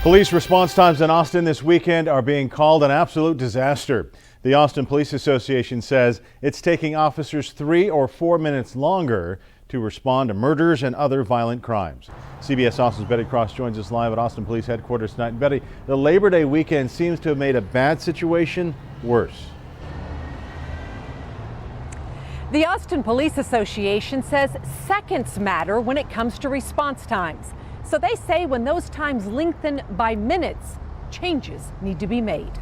Police response times in Austin this weekend are being called an absolute disaster. The Austin Police Association says it's taking officers 3 or 4 minutes longer to respond to murders and other violent crimes. CBS Austin's Betty Cross joins us live at Austin Police Headquarters tonight. And Betty, the Labor Day weekend seems to have made a bad situation worse. The Austin Police Association says seconds matter when it comes to response times. So they say when those times lengthen by minutes, changes need to be made.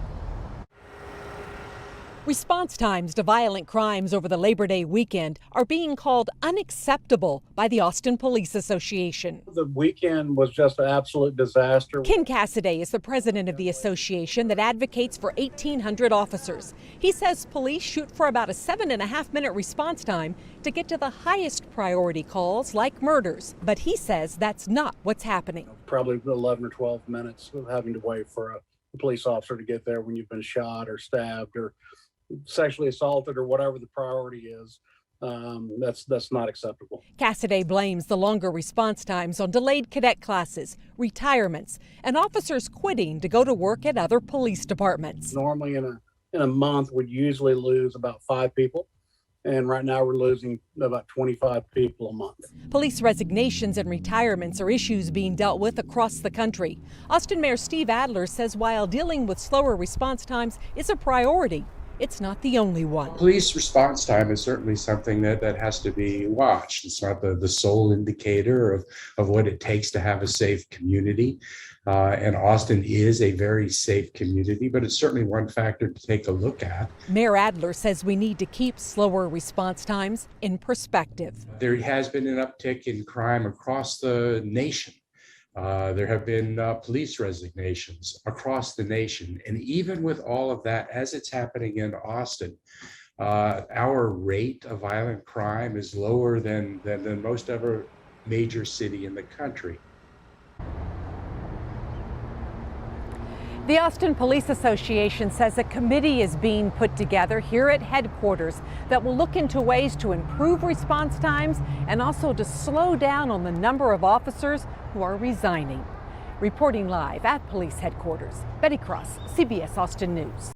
Response times to violent crimes over the Labor Day weekend are being called unacceptable by the Austin Police Association. The weekend was just an absolute disaster. Ken Casaday is the president of the association that advocates for 1,800 officers. He says police shoot for about a 7.5-minute response time to get to the highest priority calls like murders. But he says that's not what's happening. Probably 11 or 12 minutes of having to wait for a police officer to get there when you've been shot or stabbed or sexually assaulted or whatever the priority is. That's not acceptable. Casaday blames the longer response times on delayed cadet classes, retirements, and officers quitting to go to work at other police departments. Normally in a month, we'd usually lose about 5 people. And right now we're losing about 25 people a month. Police resignations and retirements are issues being dealt with across the country. Austin Mayor Steve Adler says while dealing with slower response times is a priority, it's not the only one. Police response time is certainly something that has to be watched. It's not the sole indicator of what it takes to have a safe community. And Austin is a very safe community, but it's certainly one factor to take a look at. Mayor Adler says we need to keep slower response times in perspective. There has been an uptick in crime across the nation. There have been police resignations across the nation. And even with all of that, as it's happening in Austin, our rate of violent crime is lower than most other major city in the country. The Austin Police Association says a committee is being put together here at headquarters that will look into ways to improve response times and also to slow down on the number of officers who are resigning. Reporting live at police headquarters, Betty Cross, CBS Austin News.